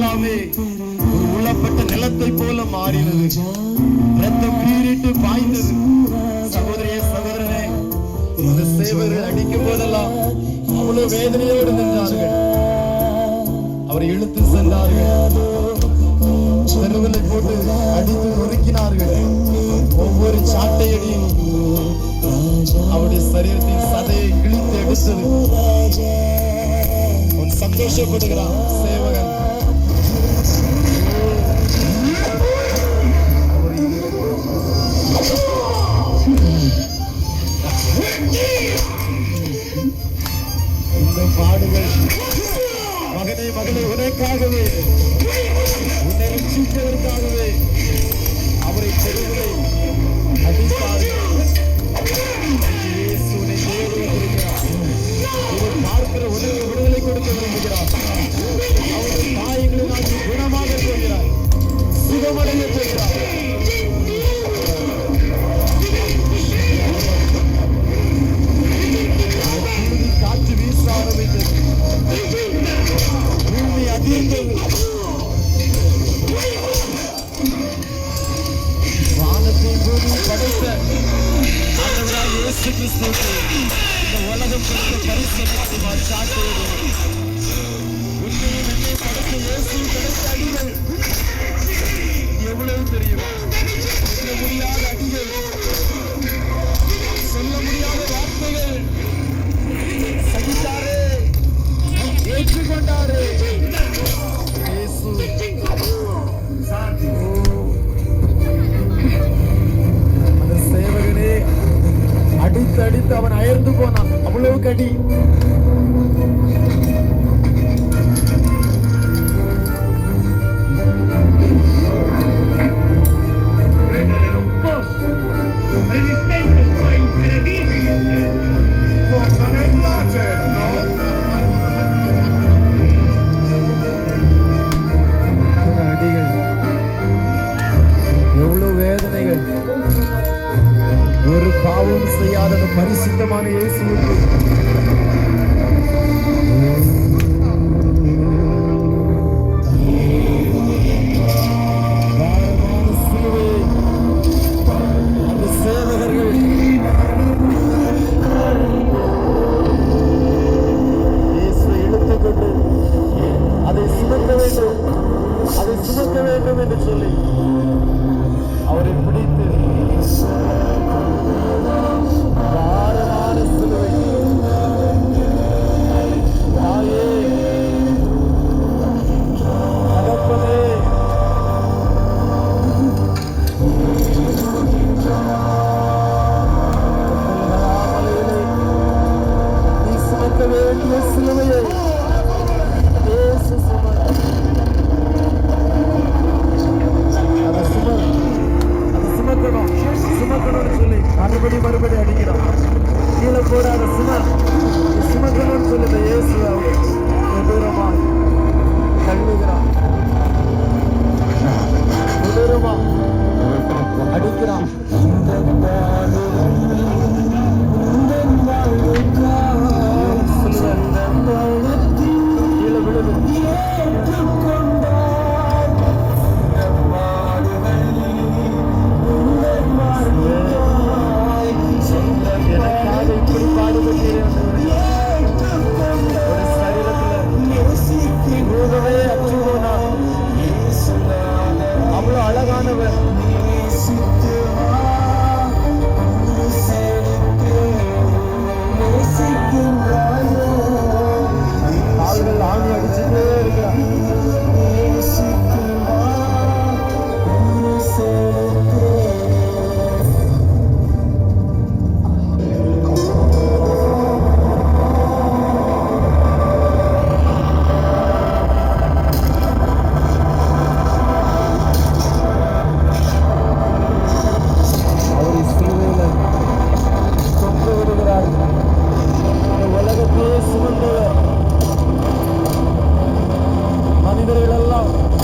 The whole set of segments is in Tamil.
எல்லாமே ஒரு உளப்பட்ட நிலத்தை போல மாறினது. ரத்தம் பீரிட்டு பாய்ந்தது. சகோதரியே, சகோதரனே, இந்த சேவகர்கள் அடிக்கும் போதெல்லாம் அவ்வளவு வேதனையோடு நின்றார்கள். அவரை இழுத்து சென்றார்கள். தெருவிலை போட்டு அடித்து நொறுக்கினார்கள். ஒவ்வொரு சாட்டையடியும் அவருடைய சரீரத்தின் சதையை கிழித்து எடுத்தது. அவன் சந்தோஷப்படுகிறான் சேவகன். இந்த பாடுகள் மகனே, மகளே, உனக்காகவே, உன்னை ரட்சிப்பதற்காகவே அவரை தெருவிலை அடித்தார்கள். இயேசுவை தேடுகிறார். இதை பார்க்கிற உனக்கு விடுதலை கொடுக்க விரும்புகிறார். அவருடைய காயங்களை நான் குணமாக போகிறார், சுகமடைய போகிறார். காற்று வீச ஆரம்பித்தது. பூமி அதிர்ந்தது. வானத்தை பூமி படைத்த ஆண்டவராகிய இயேசு கிறிஸ்துவுக்கு இந்த உலகம் கொடுத்த பரிசுத்தமான சாட்டையோடு உண்மையும் என்னை படைத்த இயேசு கிடைத்த அடிகள் எவ்வளவு தெரியுமா? சொல்ல முடியாத அடிகள், சொல்ல முடியாத வார்த்தைகள். சகித்தாரே, ஏற்றுக்கொண்டாரே இயேசு. அந்த சேவகனே அடித்து அடித்து அவன் அயர்ந்து போனான். அவ்வளவு கடி. ஒரு பாவம் செய்யாத பரிசுத்தமான இயேசுவுக்கு அந்த சேவகர்கள் இயேசுவை இழுத்துக்கொண்டு அதை சுமக்க வேண்டும், அதை சுமக்க வேண்டும் என்று சொல்லி அவரை பிடித்து பாரமான சிலுவை. தாயே, தகப்பனே, நீ சுமக்க வேண்டிய சிலுவையை இயேசு சுமக்கணும்னு சொல்லி மறுபடி அடிக்கிறான். கீழே போடாத சுமக்கணும்னு சொல்லி இயேசு கொடூரமா தள்ளுகிறான், கொடூரமா அடிக்கிறான். கீழே விழுது. எனக்காக இப்படி பாடுபட்டீர்கள். ஒரு சரீரத்துல ரூபமே அற்று போனார். அவ்வளவு அழகானவர். கால்கள் ஆணி அடிச்சுட்டே இருக்கிறார்.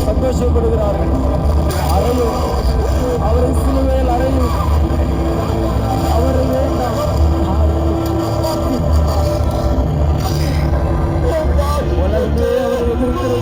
சந்தோஷப்படுகிறார்கள். அறையும் அவரை சிலுவையில் அறையும் அவரை வேண்டாம். உலகமே அவரை எதிர்க்கிறது.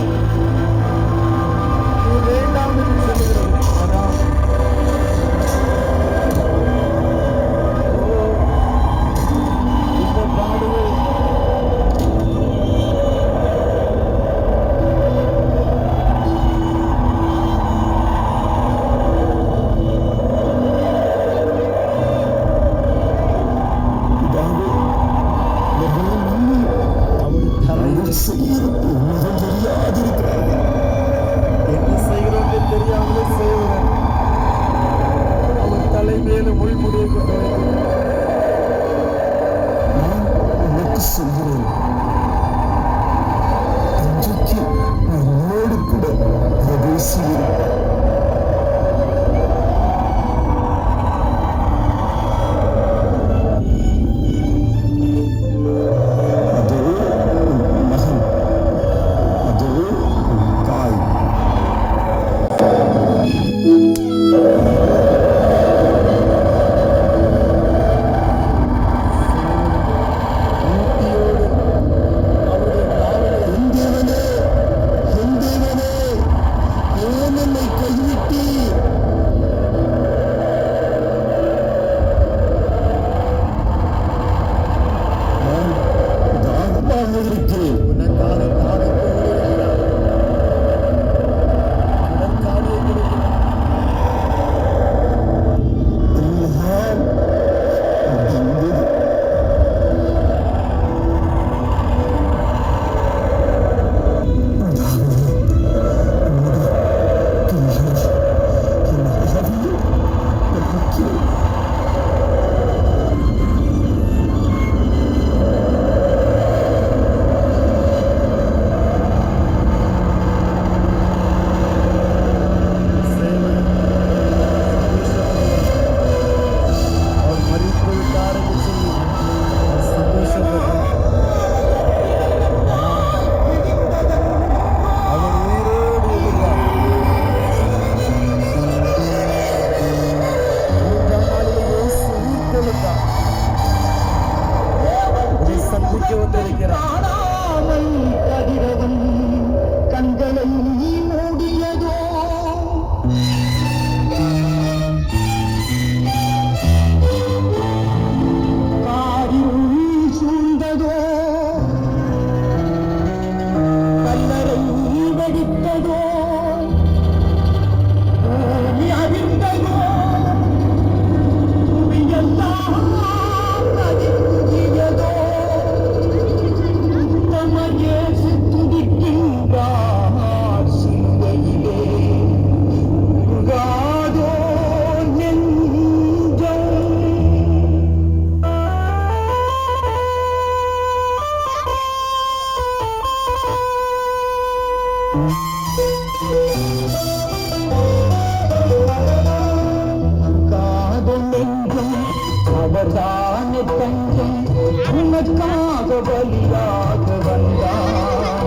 உனக்காக பலியாக வந்தார்.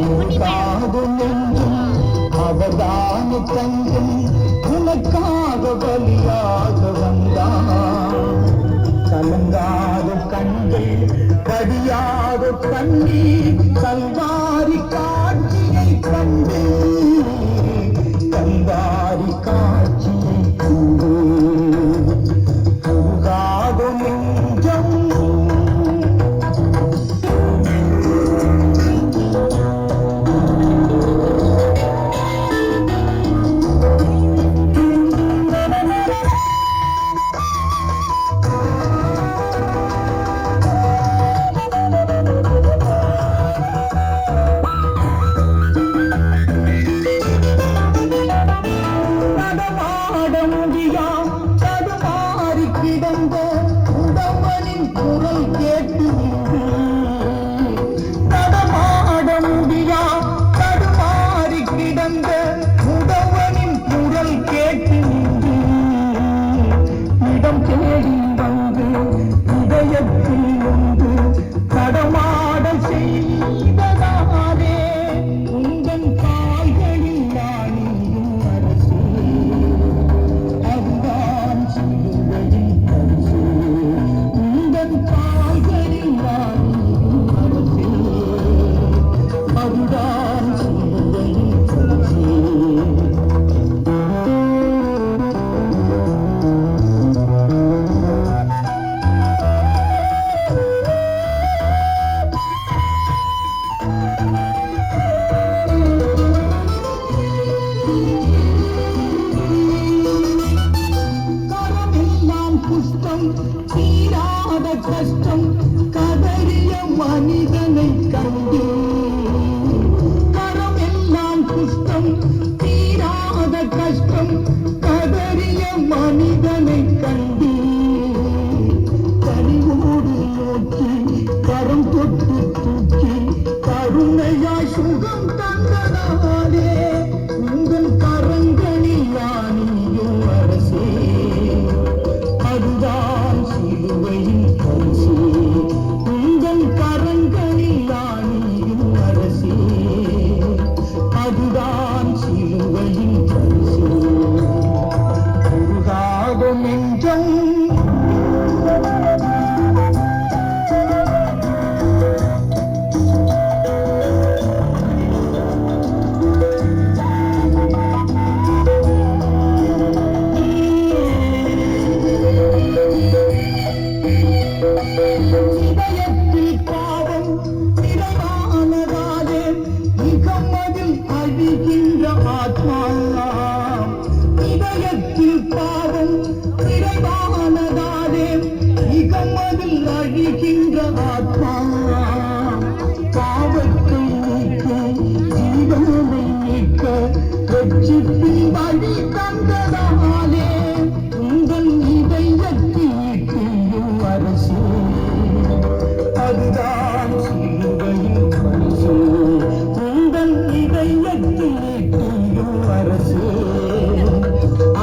உனக்காகும் என்றும் அவதான தங்கும் உனக்காக பலியாக வந்தார். கலங்காத கண்கள் கடியாத கண்ணீர் கல்வாரி காட்சியை கண்டு கல்வாரி காட்சியை கண்டு உருகாத நெஞ்சம் தீராத கஷ்டம் கதறிய மனிதனை கண்டு கரம் எல்லாம் குஷ்டம் தீராத கஷ்டம் கதறிய மனிதனை கண்டு கனிவோடு நோக்கி கரம் தொட்டு தூக்கி கருணையாய் சுகம் தந்தனாலே உங்கள் கரங்களில் யானியும் அரசே அதுதான் சிலுவையின் பரிசு. உங்கள் கரங்களில் யானியும் அரசே அதுதான் சிலுவையின் பரிசு. உருகாத நெஞ்சம் இதயத்தில் பாவம் நிறைவானதாலே இகமதில் அழிகின்ற ஆத்மா. இதயத்தில் பாவம் நிறைவானதாலே இகமதில் அழிகின்ற ஆத்மா. பாவத்தை நீக்க ஜீவனை நீக்க ரட்சிப்பின் வழி தந்ததாலே உங்கள் இதயத்தில் அரசு அதுதான் சிலுவையின் பரிசு. உங்கள் இதயத்தில் அரசு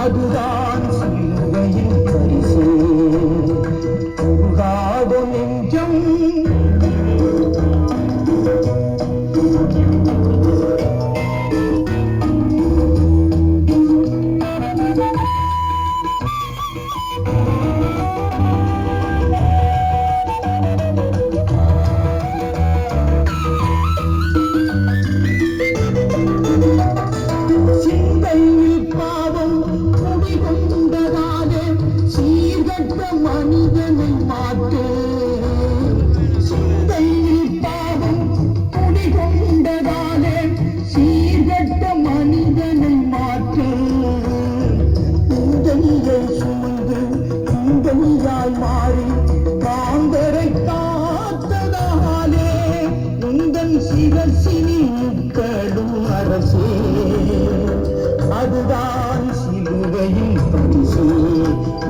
அதுதான் சிலுவையின் பரிசு. உருகாத நெஞ்சம் சிந்தையில் பாவம் குடிகொண்டதாலே சீர்கட்ட மனிதனை மாற்று. சிந்தையில் பாவம் குடிகொண்டதாலே சீர்கட்ட மனிதனை மாற்று. இந்தனியை சுமந்து இந்தனியாய் மாறி காந்தரை காத்ததாலே உந்தன் சிரசினில் கடும் அரசே அதுதான் சிலுவையின் பரிசு.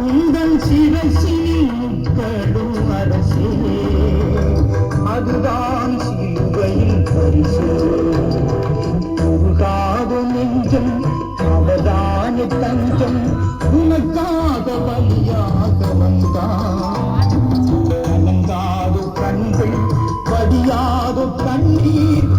உந்தன் சிரசினில் கடும் அரசே அதுதான் சிலுவையின் பரிசு. உருகாத நெஞ்சம் அவதான தஞ்சம் உனக்காக பலியாக வந்தார். கலங்காத நீர்